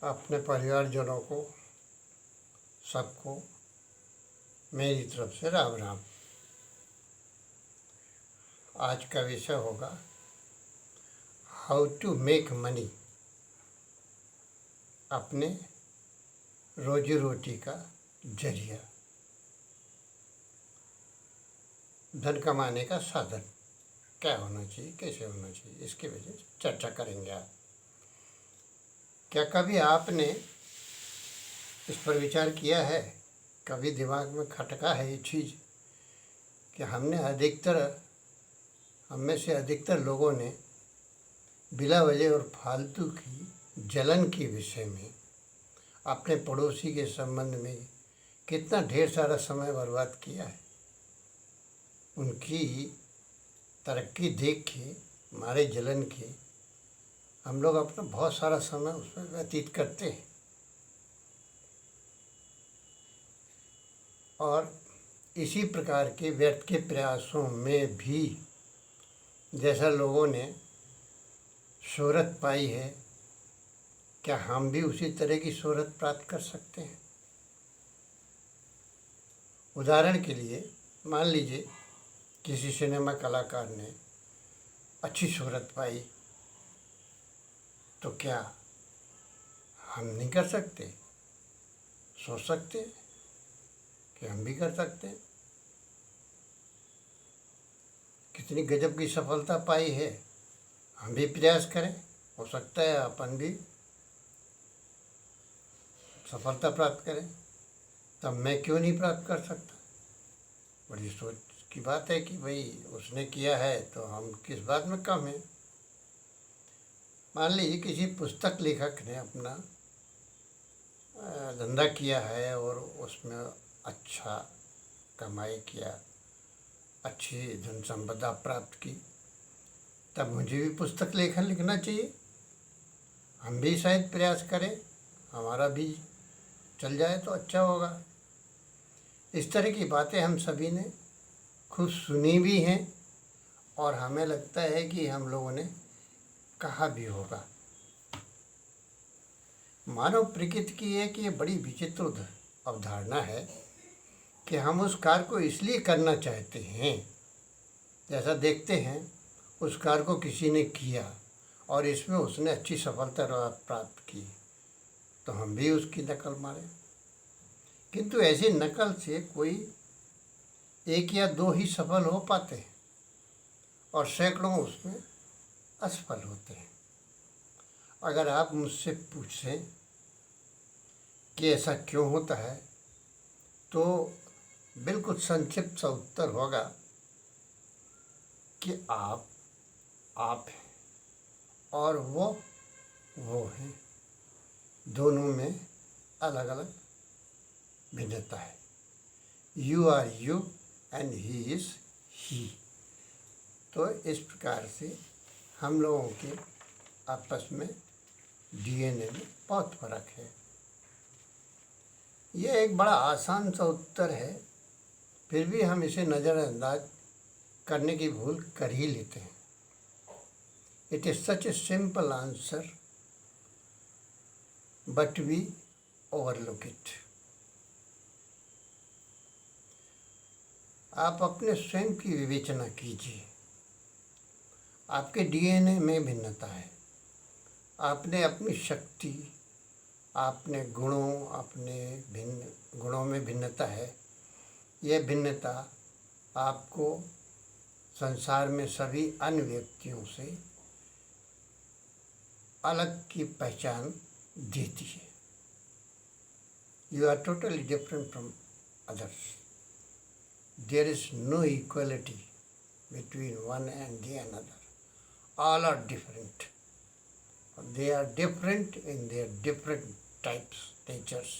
अपने परिवारजनों को सबको मेरी तरफ से राम राम। आज का विषय होगा हाउ टू मेक मनी, अपने रोजी रोटी का जरिया, धन कमाने का साधन क्या होना चाहिए, कैसे होना चाहिए, इसके वजह से चर्चा करेंगे। आप क्या कभी आपने इस पर विचार किया है, कभी दिमाग में खटका है ये चीज़ कि हम में से अधिकतर लोगों ने बिला वजह और फालतू की जलन के विषय में अपने पड़ोसी के संबंध में कितना ढेर सारा समय बर्बाद किया है। उनकी तरक्की देख के हमारे जलन के हम लोग अपना बहुत सारा समय उसमें व्यतीत करते हैं। और इसी प्रकार के व्यर्थ के प्रयासों में भी जैसा लोगों ने शोहरत पाई है, क्या हम भी उसी तरह की शोहरत प्राप्त कर सकते हैं? उदाहरण के लिए मान लीजिए किसी सिनेमा कलाकार ने अच्छी शोहरत पाई, तो क्या हम नहीं कर सकते? सोच सकते हैं कि हम भी कर सकते हैं। कितनी गजब की सफलता पाई है, हम भी प्रयास करें, हो सकता है अपन भी सफलता प्राप्त करें। तब मैं क्यों नहीं प्राप्त कर सकता? बड़ी सोच की बात है कि भाई उसने किया है तो हम किस बात में कम हैं। मान लीजिए किसी पुस्तक लेखक ने अपना धंधा किया है और उसमें अच्छा कमाई किया, अच्छी धन संपदा प्राप्त की, तब मुझे भी पुस्तक लेखन लिखना चाहिए। हम भी शायद प्रयास करें, हमारा भी चल जाए तो अच्छा होगा। इस तरह की बातें हम सभी ने खुद सुनी भी हैं और हमें लगता है कि हम लोगों ने कहा भी होगा। मानव प्रकृति की एक ये बड़ी विचित्र अवधारणा है कि हम उस कार्य को इसलिए करना चाहते हैं, जैसा देखते हैं उस कार्य को किसी ने किया और इसमें उसने अच्छी सफलता प्राप्त की, तो हम भी उसकी नकल मारें। किंतु ऐसी नकल से कोई एक या दो ही सफल हो पाते हैं और सैकड़ों उसमें असफल होते हैं। अगर आप मुझसे पूछें कि ऐसा क्यों होता है, तो बिल्कुल संक्षिप्त सा उत्तर होगा कि आप हैं और वो हैं। दोनों में अलग अलग भिन्नता है। You are you and he is he. तो इस प्रकार से हम लोगों के आपस में डीएनए में बहुत फर्क है। यह एक बड़ा आसान सा उत्तर है, फिर भी हम इसे नज़रअंदाज करने की भूल कर ही लेते हैं। It is such a simple answer but we overlook it. आप अपने स्वयं की विवेचना कीजिए। आपके डीएनए में भिन्नता है। आपने अपनी शक्ति, अपने गुणों में भिन्नता है। यह भिन्नता आपको संसार में सभी अन्य व्यक्तियों से अलग की पहचान देती है। You are totally different from others. There is no equality between one and the another. All are different. They are different in their different types, natures.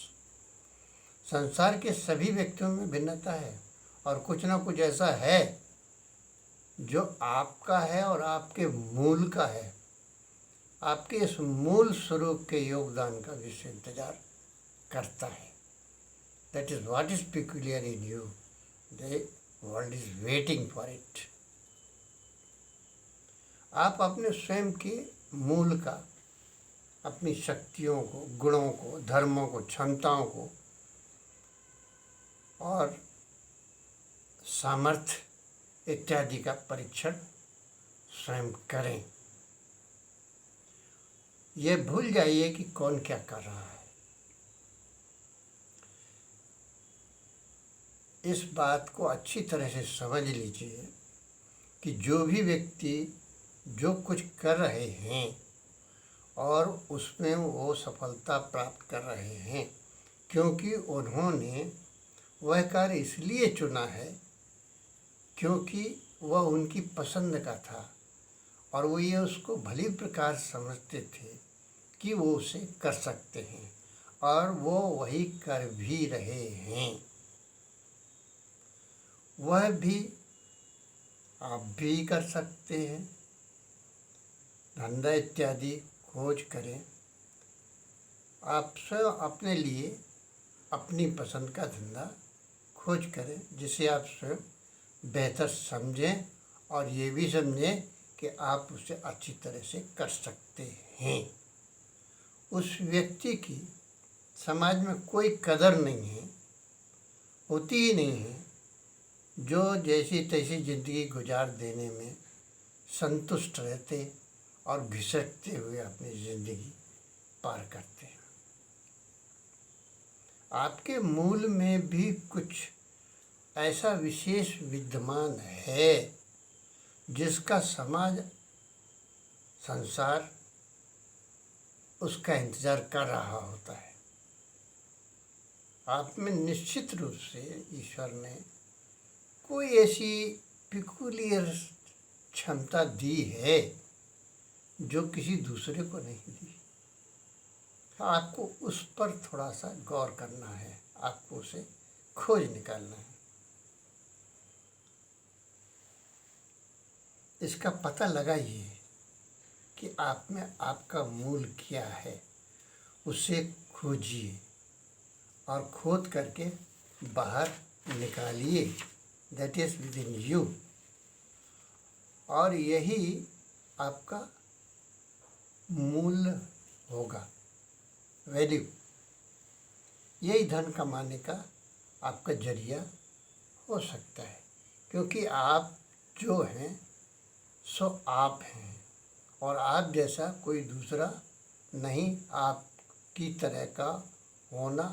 संसार के सभी व्यक्तियों में भिन्नता है और कुछ ना कुछ ऐसा है जो आपका है और आपके मूल का है। आपके इस मूल स्वरूप के योगदान का विश्व इंतजार करता है। That is what is peculiar in you. The world is waiting for it. आप अपने स्वयं के मूल का अपनी शक्तियों को, गुणों को, धर्मों को, क्षमताओं को और सामर्थ्य इत्यादि का परीक्षण स्वयं करें। ये भूल जाइए कि कौन क्या कर रहा है। इस बात को अच्छी तरह से समझ लीजिए कि जो भी व्यक्ति जो कुछ कर रहे हैं और उसमें वो सफलता प्राप्त कर रहे हैं, क्योंकि उन्होंने वह कार्य इसलिए चुना है क्योंकि वह उनकी पसंद का था और वो ये उसको भली प्रकार समझते थे कि वो उसे कर सकते हैं और वो वही कर भी रहे हैं। वह भी आप भी कर सकते हैं। धंधा इत्यादि खोज करें। आप स्वयं अपने लिए अपनी पसंद का धंधा खोज करें जिसे आप स्वयं बेहतर समझें और ये भी समझें कि आप उसे अच्छी तरह से कर सकते हैं। उस व्यक्ति की समाज में कोई कदर नहीं है, होती ही नहीं है, जो जैसी तैसी ज़िंदगी गुजार देने में संतुष्ट रहते और घिसटते हुए अपनी ज़िंदगी पार करते हैं। आपके मूल में भी कुछ ऐसा विशेष विद्यमान है जिसका समाज, संसार उसका इंतज़ार कर रहा होता है। आप में निश्चित रूप से ईश्वर ने कोई ऐसी पिकुलियर क्षमता दी है जो किसी दूसरे को नहीं दी। आपको उस पर थोड़ा सा गौर करना है, आपको उसे खोज निकालना है। इसका पता लगाइए कि आप में आपका मूल क्या है, उसे खोजिए और खोद करके बाहर निकालिए। That is with in you. और यही आपका मूल्य होगा, वैल्यू। यही धन कमाने का आपका जरिया हो सकता है, क्योंकि आप जो हैं सो आप हैं और आप जैसा कोई दूसरा नहीं, आपकी तरह का होना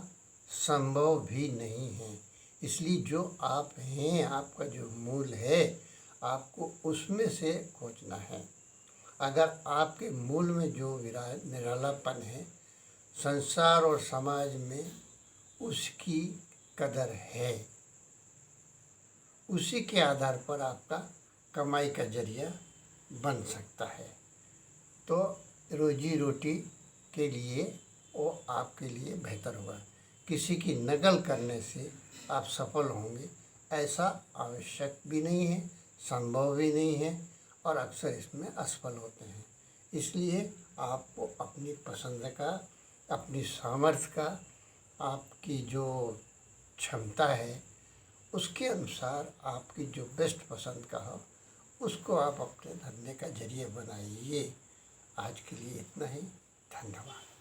संभव भी नहीं है। इसलिए जो आप हैं, आपका जो मूल है, आपको उसमें से खोजना है। अगर आपके मूल में जो निरालापन है, संसार और समाज में उसकी कदर है, उसी के आधार पर आपका कमाई का जरिया बन सकता है। तो रोजी रोटी के लिए वो आपके लिए बेहतर होगा। किसी की नकल करने से आप सफल होंगे ऐसा आवश्यक भी नहीं है, संभव भी नहीं है और अक्सर इसमें असफल होते हैं। इसलिए आपको अपनी पसंद का, अपनी सामर्थ्य का, आपकी जो क्षमता है उसके अनुसार आपकी जो बेस्ट पसंद का हो उसको आप अपने धंधे का जरिए बनाइए। आज के लिए इतना ही। धन्यवाद।